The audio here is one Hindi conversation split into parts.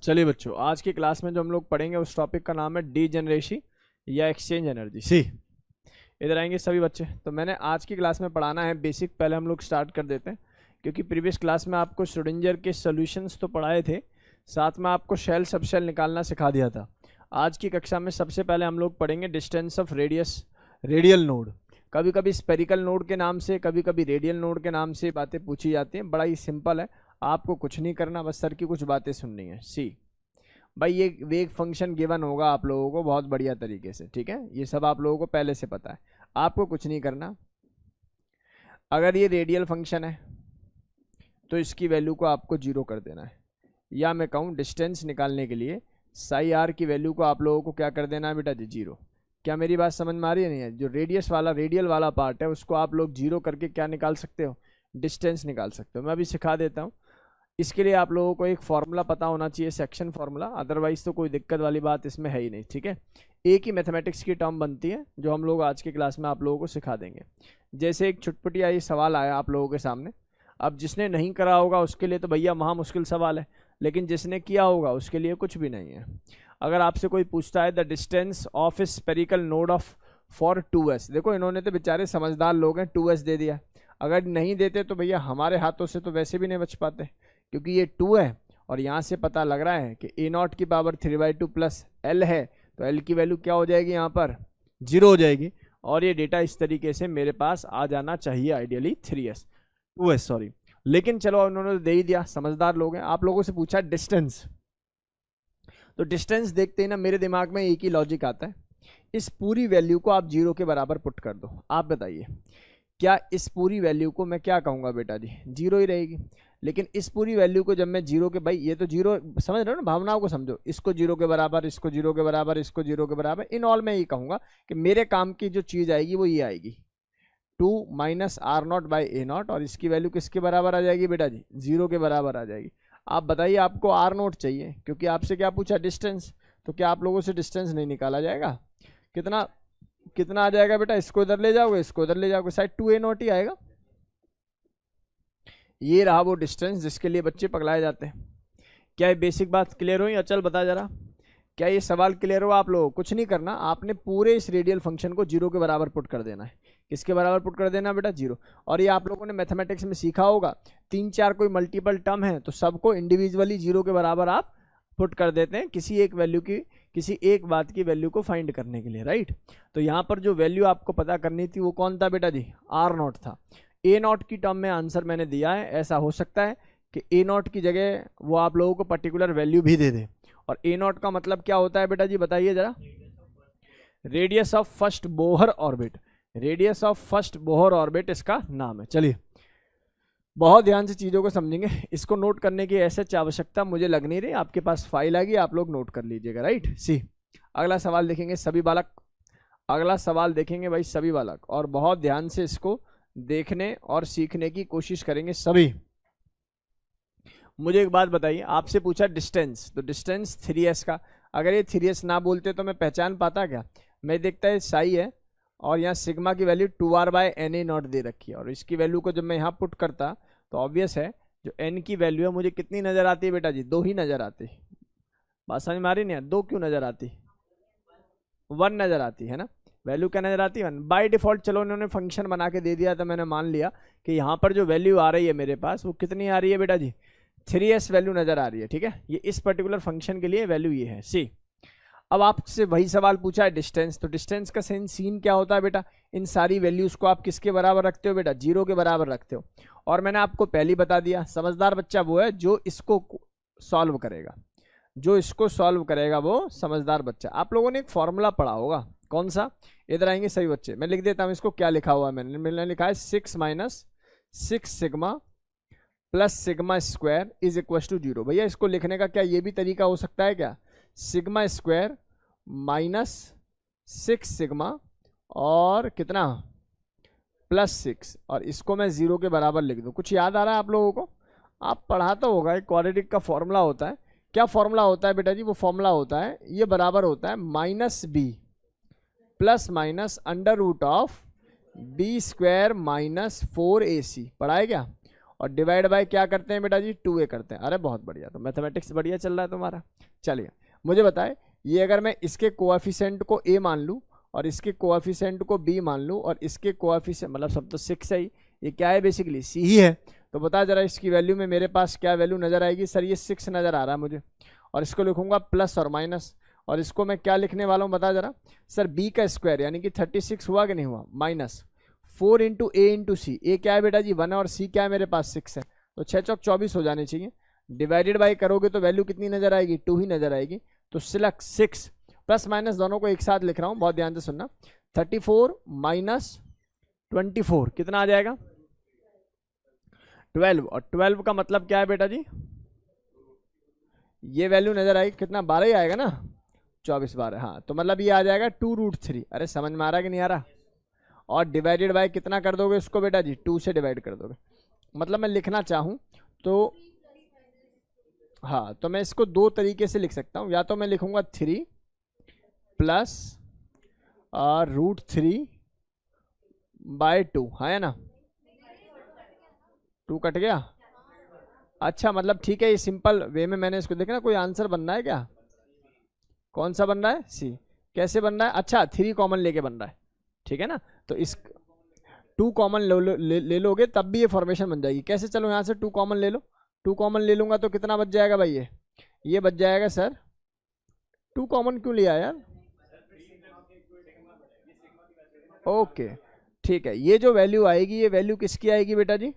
चलिए बच्चों, आज की क्लास में जो हम लोग पढ़ेंगे उस टॉपिक का नाम है डीजेनरेसी या एक्सचेंज एनर्जी। सी इधर आएंगे सभी बच्चे। तो मैंने आज की क्लास में पढ़ाना है बेसिक, पहले हम लोग स्टार्ट कर देते हैं, क्योंकि प्रीवियस क्लास में आपको श्रोडिंगर के सॉल्यूशंस तो पढ़ाए थे, साथ में आपको शेल सब शेल निकालना सिखा दिया था। आज की कक्षा में सबसे पहले हम लोग पढ़ेंगे distance of radius, radial node. कभी कभी स्पेरिकल नोड के नाम से, कभी कभी रेडियल नोड के नाम से बातें पूछी जाती हैं। बड़ा ही सिंपल है, आपको कुछ नहीं करना, बस सर की कुछ बातें सुननी है। सी भाई, ये वेग फंक्शन गिवन होगा आप लोगों को बहुत बढ़िया तरीके से, ठीक है, ये सब आप लोगों को पहले से पता है, आपको कुछ नहीं करना। अगर ये रेडियल फंक्शन है तो इसकी वैल्यू को आपको जीरो कर देना है, या मैं कहूँ डिस्टेंस निकालने के लिए साई आर की वैल्यू को आप लोगों को क्या कर देना है बेटा जी, जीरो। क्या मेरी बात समझ में आ रही है? नहीं है? जो रेडियस वाला, रेडियल वाला पार्ट है, उसको आप लोग जीरो करके क्या निकाल सकते हो, डिस्टेंस निकाल सकते हो। मैं अभी सिखा देता हूँ। इसके लिए आप लोगों को एक फॉर्मूला पता होना चाहिए, सेक्शन फॉर्मूला, अदरवाइज तो कोई दिक्कत वाली बात इसमें है ही नहीं, ठीक है। एक ही मैथमेटिक्स की टर्म बनती है जो हम लोग आज की क्लास में आप लोगों को सिखा देंगे। जैसे एक छुटपुटिया ये सवाल आया आप लोगों के सामने, अब जिसने नहीं करा होगा उसके लिए तो भैया महा मुश्किल सवाल है, लेकिन जिसने किया होगा उसके लिए कुछ भी नहीं है। अगर आपसे कोई पूछता है the distance of a spherical node of for 2s, देखो इन्होंने तो बेचारे समझदार लोग हैं 2s दे दिया। अगर नहीं देते तो भैया हमारे हाथों से तो वैसे भी नहीं बच पाते, क्योंकि ये 2 है और यहाँ से पता लग रहा है कि a0 की पावर 3/2 प्लस l है, तो l की वैल्यू क्या हो जाएगी, यहाँ पर 0 हो जाएगी। और ये डेटा इस तरीके से मेरे पास आ जाना चाहिए आइडियली 2s सॉरी, लेकिन चलो उन्होंने तो दे ही दिया, समझदार लोग हैं। आप लोगों से पूछा डिस्टेंस, तो डिस्टेंस देखते ही ना मेरे दिमाग में एक ही लॉजिक आता है, इस पूरी वैल्यू को आप 0 के बराबर पुट कर दो। आप बताइए, क्या इस पूरी वैल्यू को मैं क्या कहूँगा बेटा जी, 0 ही रहेगी। लेकिन इस पूरी वैल्यू को जब मैं 0 के, भाई ये तो 0 समझ रहे हो ना, भावनाओं को समझो, इसको 0 के बराबर, इसको 0 के बराबर, इसको 0 के बराबर, इन ऑल में ये कहूँगा कि मेरे काम की जो चीज़ आएगी वो ये आएगी 2 माइनस R0/A0, और इसकी वैल्यू किसके बराबर आ जाएगी बेटा जी, 0 के बराबर आ जाएगी। आप बताइए, आपको R0 चाहिए, क्योंकि आपसे क्या पूछा, डिस्टेंस, तो क्या आप लोगों से डिस्टेंस नहीं निकाला जाएगा? कितना कितना आ जाएगा बेटा, इसको इधर ले जाओगे, इसको इधर ले जाओगे, शायद 2A0 ही आएगा। ये रहा वो डिस्टेंस जिसके लिए बच्चे पगलाए जाते हैं। क्या ये बेसिक बात क्लियर हुई? अचल बता जरा, क्या ये सवाल क्लियर हो आप लोग? कुछ नहीं करना, आपने पूरे इस रेडियल फंक्शन को 0 के बराबर पुट कर देना है। किसके बराबर पुट कर देना बेटा, 0। और ये आप लोगों ने मैथमेटिक्स में सीखा होगा, 3-4 कोई मल्टीपल टर्म है तो सबको इंडिविजुअली 0 के बराबर आप पुट कर देते हैं, किसी एक वैल्यू की, किसी एक बात की वैल्यू को फाइंड करने के लिए, राइट। तो यहाँ पर जो वैल्यू आपको पता करनी थी वो कौन था बेटा जी, R0 था। A0 की टर्म में आंसर मैंने दिया है। ऐसा हो सकता है कि A0 की जगह वो आप लोगों को पर्टिकुलर वैल्यू भी दे दे। और A0 का मतलब क्या होता है बेटा जी, बताइए जरा, radius of first Bohr orbit, radius of first Bohr orbit इसका नाम है। चलिए बहुत ध्यान से चीज़ों को समझेंगे, इसको नोट करने की ऐसे आवश्यकता मुझे लग नहीं रही, आपके पास फाइल आ गई, आप लोग नोट कर लीजिएगा, राइट। सी अगला सवाल देखेंगे सभी बालक, अगला सवाल देखेंगे भाई सभी बालक, और बहुत ध्यान से इसको देखने और सीखने की कोशिश करेंगे सभी। मुझे एक बात बताइए, आपसे पूछा डिस्टेंस, तो डिस्टेंस 3s का, अगर ये 3s ना बोलते तो मैं पहचान पाता क्या? मैं देखता है साई है और यहाँ सिग्मा की वैल्यू 2r/Na0 दे रखी है, और इसकी वैल्यू को जब मैं यहाँ पुट करता तो ऑब्वियस है जो n की वैल्यू है मुझे कितनी नजर आती है बेटा जी, 2 ही नजर आती। बात समझ में आ रही नहीं? 2 क्यों नजर आती? 1 नजर आती है ना, वैल्यू क्या नजर आती है, 1 बाय डिफॉल्ट। चलो उन्होंने फंक्शन बना के दे दिया तो मैंने मान लिया कि यहाँ पर जो वैल्यू आ रही है मेरे पास वो कितनी आ रही है बेटा जी, 3s वैल्यू नजर आ रही है, ठीक है। ये इस पर्टिकुलर फंक्शन के लिए वैल्यू ये है। सी अब आपसे वही सवाल पूछा है डिस्टेंस, तो डिस्टेंस का सीन क्या होता है बेटा, इन सारी वैल्यूज को आप किसके बराबर रखते हो बेटा, 0 के बराबर रखते हो। और मैंने आपको पहले बता दिया, समझदार बच्चा वो है जो इसको सॉल्व करेगा, जो इसको सॉल्व करेगा वो समझदार बच्चा। आप लोगों ने एक फॉर्मूला पढ़ा होगा, कौन सा? इधर आएंगे सही बच्चे, मैं लिख देता हूँ इसको, क्या लिखा हुआ है मैंने लिखा है 6 minus 6 sigma plus sigma square is equal to 0। भैया इसको लिखने का क्या ये भी तरीका हो सकता है क्या, सिग्मा स्क्वायर माइनस 6 सिग्मा और कितना प्लस 6, और इसको मैं 0 के बराबर लिख दूँ। कुछ याद आ रहा है आप लोगों को? आप पढ़ा तो होगा, एक क्वाड्रेटिक का फॉर्मूला होता है। क्या फॉर्मूला होता है बेटा जी? वो फॉर्मूला होता है, ये बराबर होता है -b plus minus under root of b² minus 4ac। पढ़ा है क्या? और डिवाइड बाय क्या करते हैं बेटा जी, 2a करते हैं। अरे बहुत बढ़िया, तो मैथमेटिक्स बढ़िया चल रहा है तुम्हारा। चलिए मुझे बताए, ये अगर मैं इसके कोएफिशिएंट को a मान लूँ और इसके कोएफिशिएंट को b मान लूँ और इसके कोएफिशिएंट मतलब सब तो 6 है ही, ये क्या है बेसिकली c ही है, तो बता जरा इसकी वैल्यू में मेरे पास क्या वैल्यू नजर आएगी। सर ये 6 नजर आ रहा है मुझे, और इसको लिखूंगा प्लस और माइनस, और इसको मैं क्या लिखने वाला हूँ बता जरा। सर b का स्क्वायर यानी कि 36 हुआ कि नहीं हुआ, माइनस 4 इंटू ए इंटू सी। ए क्या है बेटा जी 1 है और c क्या है मेरे पास 6 है, तो 6 चौक 24 हो जाने चाहिए। डिवाइडेड बाई करोगे तो वैल्यू कितनी नजर आएगी, 2 ही नजर आएगी। तो सिलेक्ट 6, प्लस माइनस दोनों को एक साथ लिख रहा हूँ, बहुत ध्यान से सुनना। 34 माइनस 24 कितना आ जाएगा, 12। और 12 का मतलब क्या है बेटा जी, ये वैल्यू नजर आएगी कितना, 12 ही आएगा ना, 24 12, हाँ तो मतलब ये आ जाएगा 2√3। अरे समझ में आ रहा कि नहीं आ रहा। और डिवाइडेड बाय कितना कर दोगे इसको बेटा जी, 2 से डिवाइड कर दोगे। मतलब मैं लिखना चाहूँ तो हाँ, तो मैं इसको दो तरीके से लिख सकता हूँ, या तो मैं लिखूंगा 3 प्लस √3/2, है ना, 2 कट गया। अच्छा मतलब ठीक है, ये सिंपल वे में मैंने इसको देखा ना, कोई आंसर बनना है क्या, कौन सा बन रहा है, सी। कैसे बन रहा है, अच्छा 3 कॉमन लेके बन रहा है, ठीक है ना। तो इस 2 कॉमन ले लोगे तब भी ये फॉर्मेशन बन जाएगी। कैसे, चलो यहाँ से 2 कॉमन ले लो, 2 कॉमन ले लूंगा तो कितना बच जाएगा भाई, ये बच जाएगा। सर 2 कॉमन क्यों लिया यार, ओके ठीक है। ये जो वैल्यू आएगी, ये वैल्यू किसकी आएगी बेटा जी,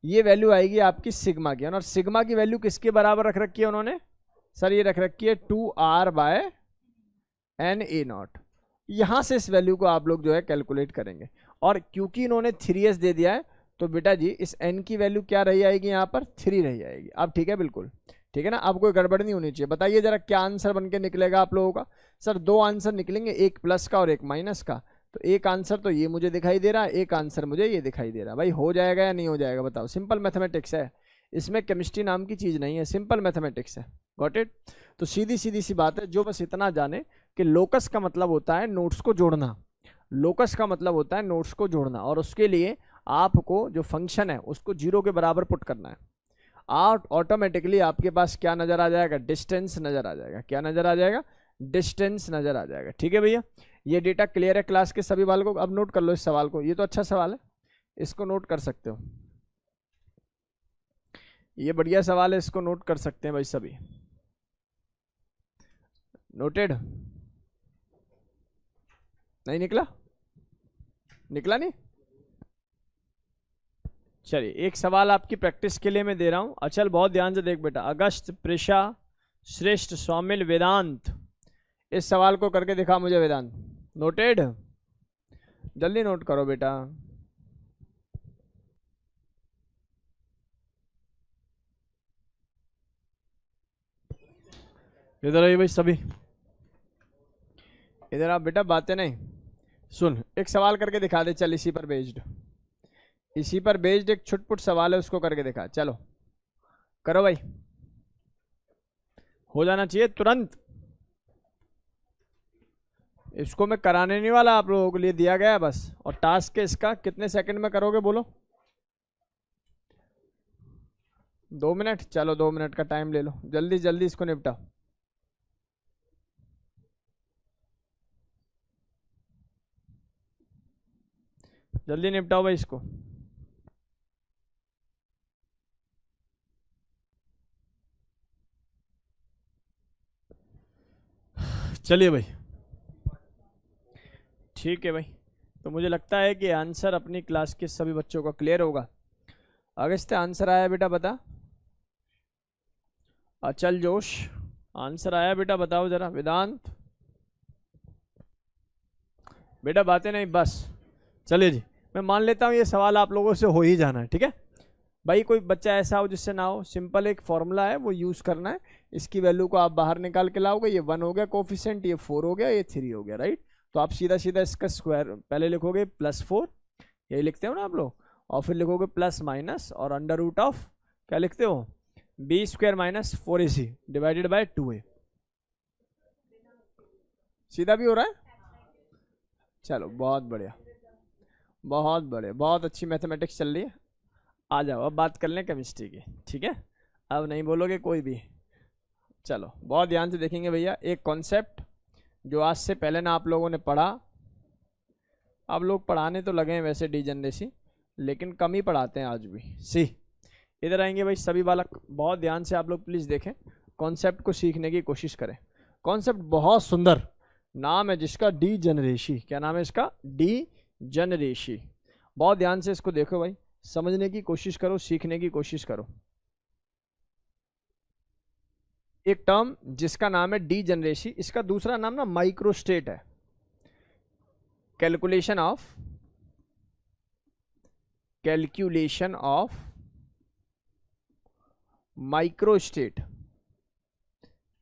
ये वैल्यू आएगी आपकी सिग्मा की। और सिग्मा की वैल्यू किसके बराबर रख रखी है उन्होंने, सर ये रख रखी है 2r/NA0। यहां से इस वैल्यू को आप लोग जो है कैलकुलेट करेंगे। और क्योंकि इन्होंने 3s दे दिया है तो बेटा जी इस n की वैल्यू क्या रही आएगी, यहाँ पर 3 रही आएगी। अब ठीक है, बिल्कुल ठीक है ना, अब कोई गड़बड़ नहीं होनी चाहिए। बताइए जरा क्या आंसर बन के निकलेगा आप लोगों का। सर 2 आंसर निकलेंगे, एक प्लस का और एक माइनस का। तो एक आंसर तो ये मुझे दिखाई दे रहा है, एक आंसर मुझे ये दिखाई दे रहा है। भाई हो जाएगा या नहीं हो जाएगा बताओ, सिंपल मैथमेटिक्स है, इसमें केमिस्ट्री नाम की चीज नहीं है, सिंपल मैथमेटिक्स है। Got it. तो सीधी सीधी सी बात है, जो बस इतना जाने कि लोकस का मतलब होता है नोट्स को जोड़ना, लोकस का मतलब होता है नोट्स को जोड़ना, और उसके लिए आपको जो फंक्शन है उसको 0 के बराबर पुट करना है। ऑटोमेटिकली आपके पास क्या नजर आ जाएगा, डिस्टेंस नजर आ जाएगा। क्या नजर आ जाएगा, डिस्टेंस नजर आ जाएगा। ठीक है भैया, ये डेटा क्लियर है क्लास के सभी बाल को। अब नोट कर लो इस सवाल को, ये तो अच्छा सवाल है, इसको नोट कर सकते हो, ये बढ़िया सवाल है, इसको नोट कर सकते हैं भाई सभी। नोटेड, नहीं निकला, निकला नहीं। चलिए एक सवाल आपकी प्रैक्टिस के लिए मैं दे रहा हूं। अचल बहुत ध्यान से देख बेटा, अगस्त, प्रेषा, श्रेष्ठ, सौमिल, वेदांत, इस सवाल को करके दिखा मुझे वेदांत। नोटेड, जल्दी नोट करो बेटा। इधर आइए भाई सभी, इधर आप बेटा, बातें नहीं सुन, एक सवाल करके दिखा दे चल, इसी पर बेस्ड, इसी पर बेस्ड एक छुटपुट सवाल है, उसको करके दिखा। चलो करो भाई, हो जाना चाहिए तुरंत। इसको मैं कराने नहीं वाला, आप लोगों के लिए दिया गया है बस। और टास्क है इसका, कितने सेकंड में करोगे बोलो, 2 मिनट। चलो 2 मिनट का टाइम ले लो, जल्दी जल्दी इसको निपटाओ। जल्दी निपटाओ भाई इसको। चलिए भाई, ठीक है भाई। तो मुझे लगता है कि आंसर अपनी क्लास के सभी बच्चों का क्लियर होगा। अगस्त आंसर आया बेटा बता, अचल जोश आंसर आया बेटा, बताओ जरा। वेदांत बेटा बातें नहीं बस। चलिए जी, मैं मान लेता हूँ ये सवाल आप लोगों से हो ही जाना है, ठीक है भाई। कोई बच्चा ऐसा हो जिससे ना हो, सिंपल एक फॉर्मूला है वो यूज करना है, इसकी वैल्यू को आप बाहर निकाल के लाओगे। ये 1 हो गया कोफिशिएंट, ये 4 हो गया, ये 3 हो गया, राइट। तो आप सीधा सीधा इसका स्क्वायर पहले लिखोगे +4, यही लिखते हो ना आप लोग, और फिर लिखोगे प्लस माइनस और अंडर रूट ऑफ क्या लिखते हो, b² - 4ac divided by 2a। सीधा भी हो रहा है, चलो बहुत बढ़िया, बहुत बढ़िया, बहुत अच्छी मैथमेटिक्स चल रही है। आ जाओ अब बात कर लें केमिस्ट्री की, ठीक है। अब नहीं बोलोगे कोई भी। चलो बहुत ध्यान से देखेंगे भैया, एक कॉन्सेप्ट जो आज से पहले ना आप लोगों ने पढ़ा, अब लोग पढ़ाने तो लगे हैं वैसे डीजनरेसी, लेकिन कम ही पढ़ाते हैं आज भी। सी इधर आएंगे भाई सभी बालक, बहुत ध्यान से आप लोग प्लीज़ देखें, कॉन्सेप्ट को सीखने की कोशिश करें। कॉन्सेप्ट बहुत सुंदर नाम है जिसका, डीजनरेसी। क्या नाम है इसका? डीजनरेसी। बहुत ध्यान से इसको देखो भाई, समझने की कोशिश करो, सीखने की कोशिश करो। एक टर्म जिसका नाम है डीजनरेसी, इसका दूसरा नाम ना माइक्रोस्टेट है। कैलकुलेशन ऑफ माइक्रोस्टेट,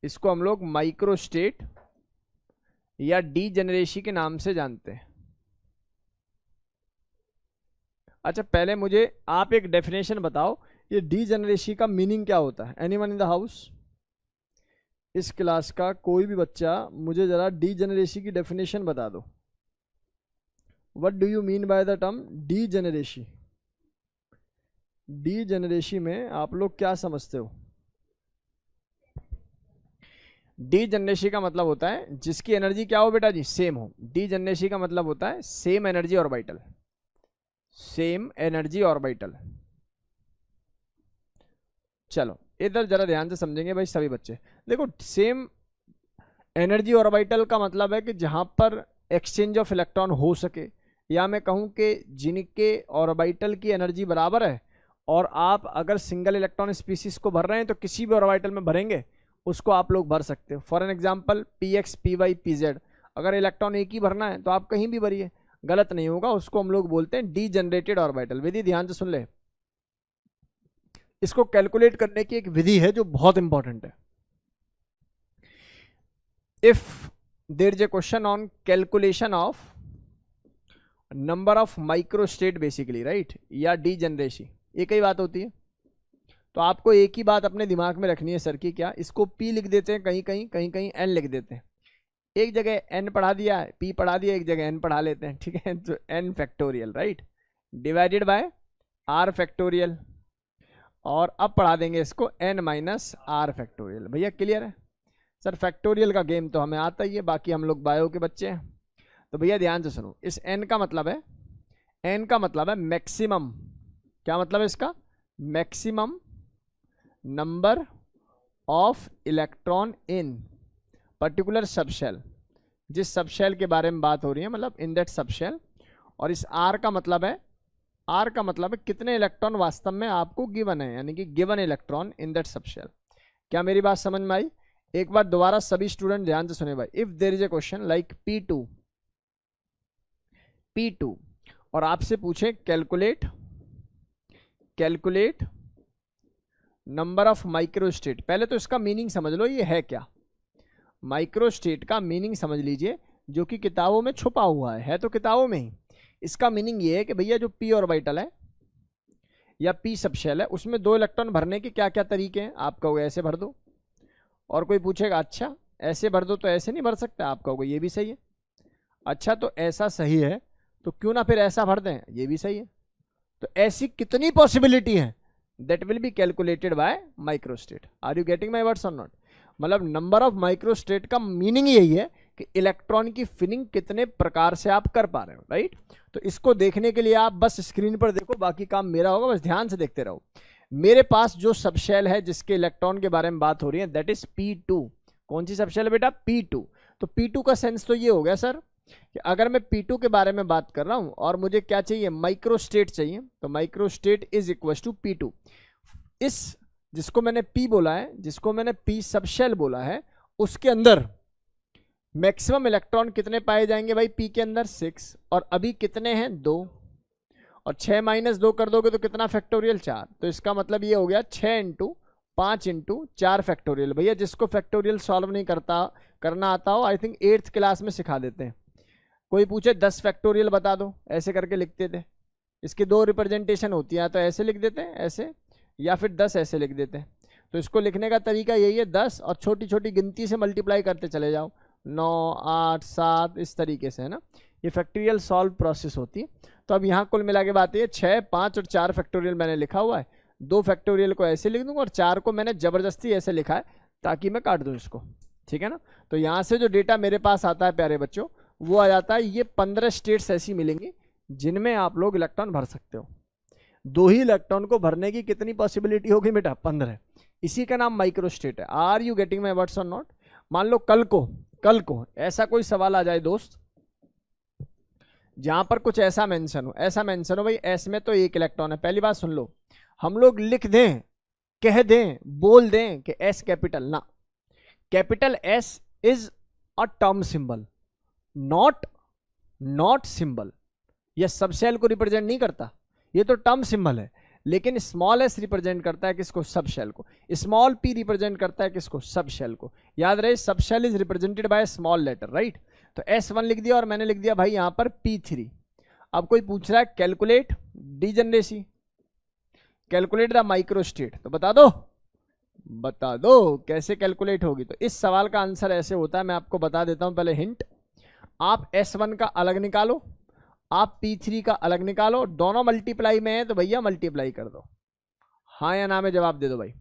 इसको हम लोग माइक्रोस्टेट या डीजनरेसी के नाम से जानते हैं। अच्छा पहले मुझे आप एक डेफिनेशन बताओ, ये डीजनरेसी का मीनिंग क्या होता है? Anyone in the house? इस क्लास का कोई भी बच्चा मुझे जरा डीजनरेसी की डेफिनेशन बता दो। What do you mean by the term degeneracy? Degeneracy में आप लोग क्या समझते हो? डीजनरेसी का मतलब होता है जिसकी एनर्जी क्या हो बेटा जी? सेम हो। डीजनरेसी का मतलब होता है same energy orbital, same energy orbital. चलो इधर जरा ध्यान से समझेंगे भाई सभी बच्चे। देखो सेम एनर्जी ऑर्बिटल का मतलब है कि जहां पर एक्सचेंज ऑफ इलेक्ट्रॉन हो सके, या मैं कहूं कि जिनके ऑर्बिटल की एनर्जी बराबर है, और आप अगर सिंगल इलेक्ट्रॉन स्पीसीज को भर रहे हैं तो किसी भी ऑर्बिटल में भरेंगे उसको आप लोग भर सकते हो। For an example px py pz, अगर इलेक्ट्रॉन एक ही भरना है तो आप कहीं भी भरिए, गलत नहीं होगा। उसको हम लोग बोलते हैं डीजनरेटेड ऑर्बिटल। विधि ध्यान से सुन ले, इसको कैलकुलेट करने की एक विधि है जो बहुत इंपॉर्टेंट है। If there is a question on calculation of number of microstate basically, right, या डीजनरेसी, एक ही बात होती है। तो आपको एक ही बात अपने दिमाग में रखनी है सर की, क्या? इसको p लिख देते हैं कहीं कहीं, कहीं कहीं n लिख देते हैं। एक जगह n पढ़ा दिया है, p पढ़ा दिया, एक जगह n पढ़ा लेते हैं, ठीक है। तो n factorial, right, divided by r factorial, और अब पढ़ा देंगे इसको n माइनस r फैक्टोरियल। भैया क्लियर है? सर फैक्टोरियल का गेम तो हमें आता ही है, बाकी हम लोग बायो के बच्चे हैं। तो भैया ध्यान से सुनो, इस n का मतलब है, n का मतलब है मैक्सिमम। क्या मतलब है इसका? Maximum number of electron in particular subshell, जिस सबशेल के बारे में बात हो रही है, मतलब इन दैट सबशेल। और इस r का मतलब है, r का मतलब है कितने इलेक्ट्रॉन वास्तव में आपको गिवन है, यानी कि given electron in that subshell. क्या मेरी बात समझ में आई? एक बार दोबारा सभी स्टूडेंट ध्यान से सुने भाई। If there is a question like P2 और आपसे पूछे कैलकुलेट नंबर ऑफ माइक्रोस्टेट, पहले तो इसका मीनिंग समझ लो, ये है क्या? माइक्रोस्टेट का मीनिंग समझ लीजिए, जो कि किताबों में छुपा हुआ है तो किताबों में ही। इसका मीनिंग ये है कि भैया जो p ऑर्बिटल है या p सबशेल है, उसमें 2 इलेक्ट्रॉन भरने के क्या क्या तरीके हैं? आप कहोगे ऐसे भर दो, और कोई पूछेगा अच्छा ऐसे भर दो तो ऐसे नहीं भर सकते, आप कहोगे ये भी सही है। अच्छा तो ऐसा सही है तो क्यों ना फिर ऐसा भर दें, ये भी सही है। तो ऐसी कितनी पॉसिबिलिटी है, that will be calculated by microstate. Are you getting my words और नॉट? मतलब नंबर ऑफ माइक्रोस्टेट का मीनिंग यही है कि इलेक्ट्रॉन की फिलिंग कितने प्रकार से आप कर पा रहे हो, राइट। तो इसको देखने के लिए आप बस स्क्रीन पर देखो, बाकी काम मेरा होगा, बस ध्यान से देखते रहो। मेरे पास जो सबशेल है जिसके इलेक्ट्रॉन के बारे में बात हो रही है, दैट इज P2। कौन सी सबशेल है बेटा? P2। तो P2 का सेंस तो ये हो गया सर कि अगर मैं P2 के बारे में बात कर रहा हूं और मुझे क्या चाहिए? माइक्रोस्टेट चाहिए, तो microstate is equal to P2। इस जिसको मैंने P बोला है, जिसको मैंने P सबशेल बोला है, उसके अंदर मैक्सिमम इलेक्ट्रॉन कितने पाए जाएंगे भाई? P के अंदर 6, और अभी कितने हैं? 2, और 6 माइनस 2 कर दोगे तो कितना फैक्टोरियल? 4। तो इसका मतलब ये हो गया 6 इंटू 5 इंटू 4 फैक्टोरियल। भैया जिसको फैक्टोरियल सॉल्व नहीं करना आता हो, आई थिंक 8th क्लास में सिखा देते हैं। कोई पूछे 10 फैक्टोरियल बता दो, ऐसे करके लिखते थे। इसकी 2 रिप्रेजेंटेशन होती है, तो ऐसे लिख देते हैं ऐसे, या फिर 10 ऐसे लिख देते हैं। तो इसको लिखने का तरीका यही है, 10 और छोटी छोटी गिनती से मल्टीप्लाई करते चले जाओ, 9 8 7 इस तरीके से, है ना। ये फैक्टोरियल सॉल्व प्रोसेस होती है। तो अब यहाँ कुल मिला के बात है 6, 5 और 4 फैक्टोरियल मैंने लिखा हुआ है, 2 फैक्टोरियल को ऐसे लिख दूंगा और 4 को मैंने जबरदस्ती ऐसे लिखा है ताकि मैं काट दूं इसको, ठीक है ना। तो यहाँ से जो डेटा मेरे पास आता है प्यारे बच्चों, वो आ जाता है ये 15 स्टेट्स ऐसी मिलेंगी जिनमें आप लोग इलेक्ट्रॉन भर सकते हो। 2 ही इलेक्ट्रॉन को भरने की कितनी पॉसिबिलिटी होगी बेटा? 15। इसी का नाम माइक्रो स्टेट है। Are you getting my words और नॉट? मान लो कल को ऐसा कोई सवाल आ जाए दोस्त जहां पर कुछ ऐसा मेंशन हो भाई एस में तो 1 इलेक्ट्रॉन है। पहली बात सुन लो, हम लोग लिख दें, कह दें, बोल दें कि एस कैपिटल ना, capital S is a term symbol, not symbol. यह सब शेल को रिप्रेजेंट नहीं करता, ये तो टर्म सिंबल है। लेकिन स्मॉल एस रिप्रेजेंट करता है किसको? सब शेल को। स्मॉल पी रिप्रेजेंट करता है किसको? सब शेल को। याद रहे, sub shell is represented by small letter, right. तो S1 लिख दिया और मैंने लिख दिया भाई यहां पर P3। अब कोई पूछ रहा है calculate degeneracy, calculate the micro state, तो बता दो कैसे कैलकुलेट होगी। तो इस सवाल का आंसर ऐसे होता है, मैं आपको बता देता हूं पहले हिंट। आप S1 का अलग निकालो, आप P3 का अलग निकालो, दोनों मल्टीप्लाई में है तो भैया मल्टीप्लाई कर दो, हाँ या ना में जवाब दे दो भाई।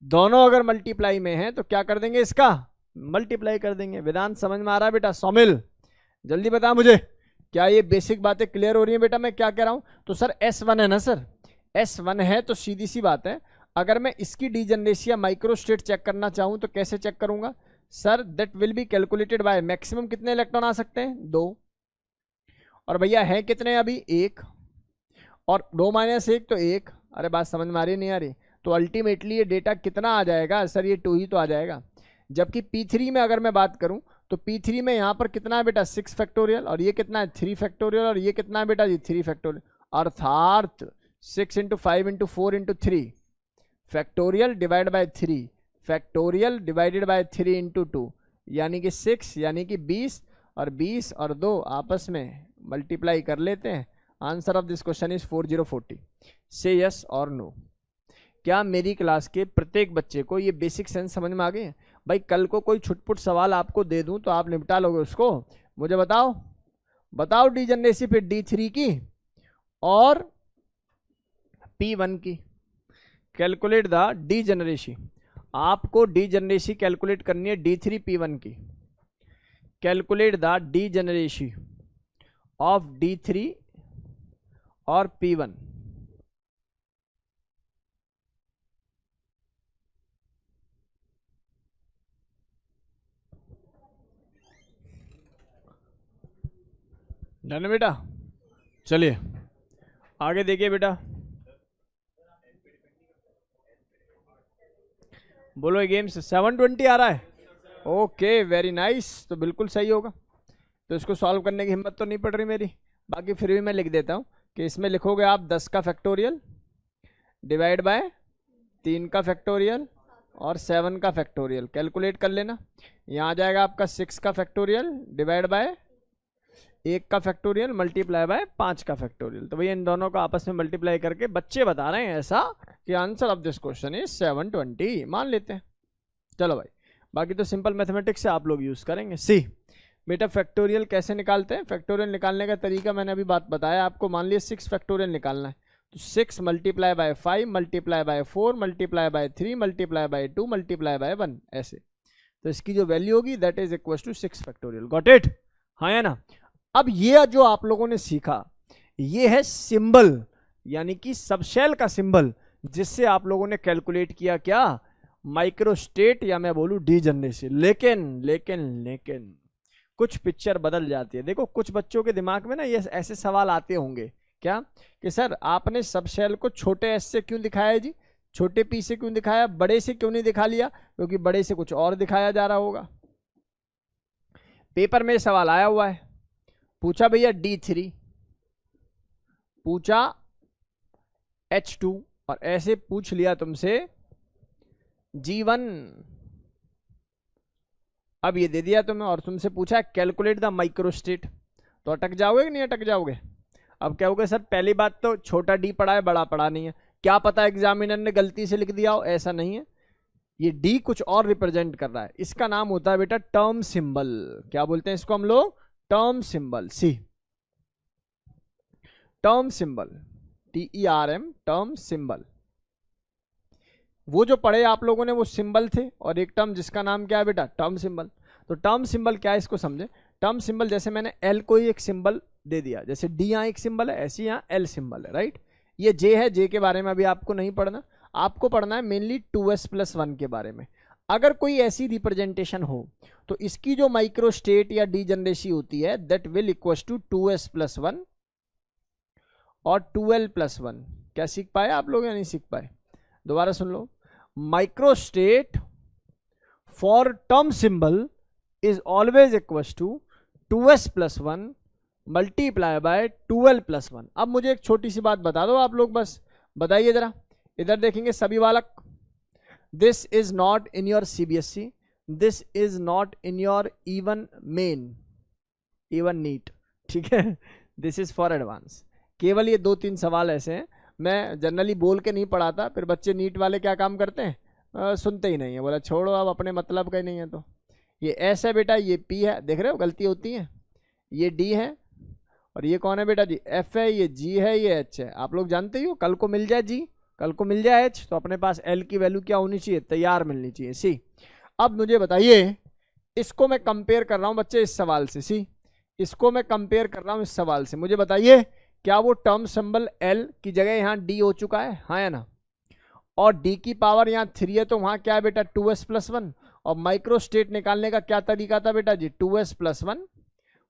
दोनों अगर मल्टीप्लाई में है तो क्या कर देंगे? इसका मल्टीप्लाई कर देंगे। वेदांत समझ में आ रहा है बेटा? सौमिल जल्दी बता मुझे, क्या ये बेसिक बातें क्लियर हो रही है बेटा मैं क्या कह रहा हूं? तो सर S1 है ना सर, S1 है तो सीधी सी बात है, अगर मैं इसकी डीजनरेसी या माइक्रो स्टेट चेक करना चाहूं तो कैसे चेक करूंगा sir? That will be calculated by maximum कितने इलेक्ट्रॉन आ सकते हैं? 2। और भैया है कितने अभी? 1, और 2 - 1 तो 1। अरे बात समझ में आ रही नहीं आ रही? तो अल्टीमेटली ये डेटा कितना आ जाएगा सर? ये 2 ही तो आ जाएगा। जबकि P3 में अगर मैं बात करूं तो P3 में यहां पर कितना है बेटा? 6 फैक्टोरियल, और ये कितना है? 3 फैक्टोरियल, और ये कितना है बेटा जी? 3 फैक्टोरियल। अर्थात 6 × 5 × 4 × 3 factorial divide by 3 factorial divided by 3 × 2 यानी कि 6 यानी कि 20, और 20 और 2 आपस में मल्टीप्लाई कर लेते हैं। Answer of this question is 4040। से यस और नो। क्या मेरी क्लास के प्रत्येक बच्चे को ये बेसिक सेंस समझ में आ गए? भाई कल को कोई छुटपुट सवाल आपको दे दूं तो आप निपटा लोगे उसको? मुझे बताओ डीजनरेसी पे D3 की और P1 की। Calculate the degeneracy. आपको डीजनरेसी कैलकुलेट करनी है D3 P1 की। Calculate the degeneracy of D3 और P1। डन बेटा? चलिए आगे देखिए बेटा, बोलो ये गेम्स 720 आ रहा है? ओके वेरी नाइस, तो बिल्कुल सही होगा। तो इसको सॉल्व करने की हिम्मत तो नहीं पड़ रही मेरी, बाकी फिर भी मैं लिख देता हूँ कि इसमें लिखोगे आप 10 का फैक्टोरियल डिवाइड बाय 3 का फैक्टोरियल और 7 का फैक्टोरियल। कैलकुलेट कर लेना, यहाँ आ जाएगा आपका 6 का फैक्टोरियल डिवाइड बाय 1 का फैक्टोरियल मल्टीप्लाई बाय 5 का फैक्टोरियल। तो भैया इन दोनों को आपस में मल्टीप्लाई करके बच्चे बता रहे हैं ऐसा कि answer of this question is 720 मान लेते हैं। चलो भाई, बाकी तो सिंपल मैथमेटिक्स से आप लोग यूज करेंगे। सी बेटा फैक्टोरियल कैसे निकालते हैं? फैक्टोरियल निकालने का तरीका मैंने अभी बात बताया आपको। मान लिया 6 फैक्टोरियल निकालना है तो 6 multiply by 5 multiply by 4 multiply by 3 multiply by 2 multiply by 1 ऐसे। तो इसकी जो वैल्यू होगी that is equal to 6 factorial. Got it? हाँ या ना? अब ये जो आप लोगों ने सीखा ये है सिंबल, यानी कि सबशेल का सिंबल, जिससे आप लोगों ने कैलकुलेट किया क्या? माइक्रोस्टेट या मैं बोलूं डीजनरेसी। लेकिन कुछ पिक्चर बदल जाती है। देखो कुछ बच्चों के दिमाग में ना ये ऐसे सवाल आते होंगे क्या कि सर आपने सबशेल को छोटे एस से क्यों दिखाया जी, छोटे पी से क्यों दिखाया, बड़े से क्यों नहीं दिखा लिया? क्योंकि बड़े से कुछ और दिखाया जा रहा होगा। पेपर में सवाल आया हुआ है, पूछा भैया D3, पूछा H2 और ऐसे पूछ लिया तुमसे G1। अब ये दे दिया तुम्हें और तुमसे पूछा कैलकुलेट द माइक्रोस्टेट, तो अटक जाओगे कि नहीं अटक जाओगे? अब क्या होगा सर, पहली बात तो छोटा d पढ़ा है बड़ा पढ़ा नहीं है, क्या पता एग्जामिनर ने गलती से लिख दिया हो, ऐसा नहीं है। ये d कुछ और रिप्रेजेंट कर रहा है, इसका नाम होता है बेटा टर्म सिंबल। क्या बोलते हैं इसको हम लोग? Term symbol. C term symbol, TERM, term symbol. वो जो पढ़े आप लोगों ने वो सिंबल थे, और एक टर्म जिसका नाम क्या है बेटा, टर्म सिंबल। तो टर्म सिंबल क्या है इसको समझे। टर्म सिंबल जैसे मैंने L को ही एक सिंबल दे दिया, जैसे D यहाँ एक सिंबल है, ऐसे यहाँ L सिंबल है, राइट। ये J है, J के बारे में अभी आपको नहीं पढ़ना, आपको पढ़ना है मेनली 2s+1 के बारे में। अगर कोई ऐसी रिप्रेजेंटेशन हो तो इसकी जो माइक्रो स्टेट या डीजनरेसी होती है that will equal to 2s+1 और 2l+1। क्या सीख पाए आप लोग या नहीं सीख पाए? दोबारा सुन लो, micro state for term symbol is always equal to 2s+1 multiply by 2l+1। अब मुझे एक छोटी सी बात बता दो आप लोग, बस बताइए जरा, इधर देखेंगे सभी बालक। This is not in your CBSE, this is not in your even Main, even NEET, ठीक है, दिस इज फॉर एडवांस। केवल ये 2-3 सवाल ऐसे हैं, मैं जनरली बोल के नहीं पढ़ाता, फिर बच्चे नीट वाले क्या काम करते हैं, सुनते ही नहीं है, बोला छोड़ो अब अपने मतलब का ही नहीं है। तो ये S है बेटा, ये P है, देख रहे हो गलती होती है, ये D है, और ये कौन है बेटा जी, F है, ये G है, ये H है। आप लोग जानते ही हो, कल को मिल जाए G, कल को मिल जाए H, तो अपने पास L की वैल्यू क्या होनी चाहिए, तैयार मिलनी चाहिए, C। अब मुझे बताइए, इसको मैं कंपेयर कर रहा हूं बच्चे इस सवाल से, C, इसको मैं कंपेयर कर रहा हूं इस सवाल से। मुझे बताइए क्या वो टर्म सिंबल L की जगह यहाँ D हो चुका है, हाँ या ना? और D की पावर यहाँ 3 है, तो वहाँ क्या है बेटा, 2s+1। और माइक्रो स्टेट निकालने का क्या तरीका था बेटा जी, 2s+1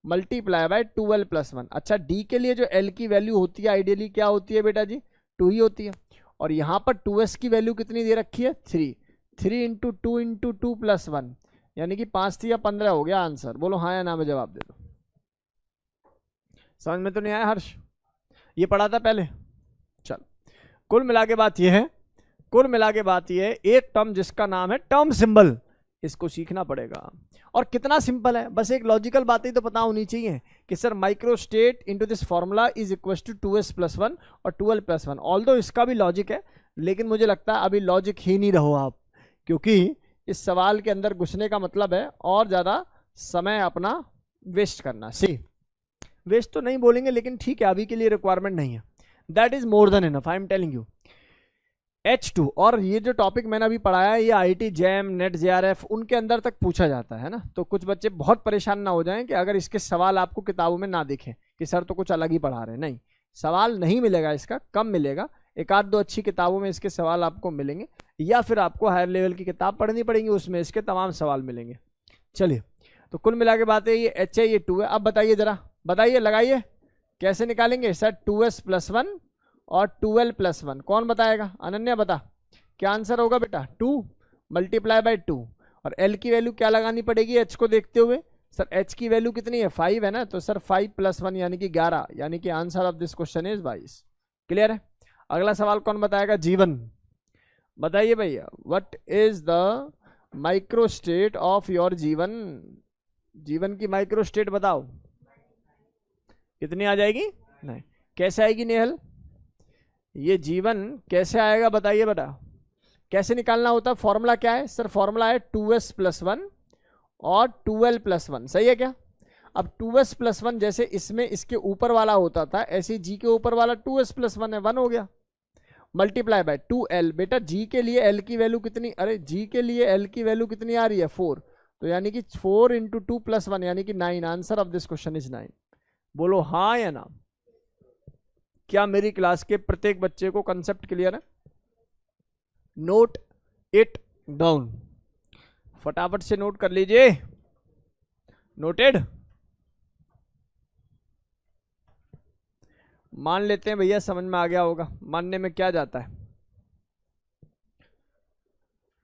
मल्टीप्लाई बाय 2l+1। अच्छा, D के लिए जो L की वैल्यू होती है आइडियली क्या होती है बेटा जी, 2 ही होती है, और यहाँ पर 2s की वैल्यू कितनी दे रखी है, 3। 3 × 2 × 2+1 यानी कि 5 3 या 15 हो गया आंसर। बोलो हाँ या ना में जवाब दे दो। समझ में तो नहीं आया हर्ष? ये पढ़ा था पहले। चल, कुल मिला के बात ये है, कुल मिला के बात ये है, एक टर्म जिसका नाम है टर्म सिंबल, इसको सीखना पड़ेगा। और कितना सिंपल है, बस एक लॉजिकल बातें तो पता होनी चाहिए कि sir micro state into this formula is equal to 2s+1 और 2l+1। ऑल्दो इसका भी लॉजिक है, लेकिन मुझे लगता है अभी लॉजिक ही नहीं रहो आप, क्योंकि इस सवाल के अंदर घुसने का मतलब है और ज़्यादा समय अपना वेस्ट करना। सी वेस्ट तो नहीं बोलेंगे, लेकिन ठीक है, अभी के लिए रिक्वायरमेंट नहीं है, that is more than enough, I am telling you. H2, और ये जो टॉपिक मैंने अभी पढ़ाया है ये IIT JAM NET JRF उनके अंदर तक पूछा जाता है ना। तो कुछ बच्चे बहुत परेशान ना हो जाएं कि अगर इसके सवाल आपको किताबों में ना दिखें कि सर तो कुछ अलग ही पढ़ा रहे हैं। नहीं, सवाल नहीं मिलेगा, इसका कम मिलेगा, एक आध दो अच्छी किताबों में इसके सवाल आपको मिलेंगे, या फिर आपको हायर लेवल की किताब पढ़नी पड़ेगी, उसमें इसके तमाम सवाल मिलेंगे। चलिए, तो कुल मिला के बात है, ये H है, ये 2 है। अब बताइए जरा, बताइए, लगाइए, कैसे निकालेंगे सर 2s+1 और 2l+1? कौन बताएगा? अनन्या बता, क्या आंसर होगा बेटा? 2 मल्टीप्लाई बाय 2, और L की वैल्यू क्या लगानी पड़ेगी H को देखते हुए? सर H की वैल्यू कितनी है, 5 है ना, तो सर 5+1 यानी कि 11, यानी कि answer of this question is 22। Clear है? अगला सवाल कौन बताएगा? जीवन, बताइए भैया, what is the micro state of your जीवन? जीवन की माइक्रो स्टेट बताओ, कितनी आ जाएगी? नहीं, कैसे आएगी नेहल? ये जीवन कैसे आएगा बताइए बेटा, कैसे निकालना होता है? फॉर्मूला क्या है सर? फॉर्मूला है 2s+1 और 2l+1, सही है क्या? अब 2s+1 जैसे इसमें इसके ऊपर वाला होता था, ऐसे जी के ऊपर वाला 2s+1 है, 1 हो गया, मल्टीप्लाई बाय 2l। बेटा जी के लिए l की वैल्यू कितनी, अरे जी के लिए l की वैल्यू कितनी आ रही है? 4, तो यानी कि 4 × 2+1 यानी कि 9। Answer of this question is 9। बोलो हाँ या ना? क्या मेरी क्लास के प्रत्येक बच्चे को कंसेप्ट क्लियर है? नोट इट डाउन, फटाफट से नोट कर लीजिए। नोटेड? मान लेते हैं भैया समझ में आ गया होगा, मानने में क्या जाता है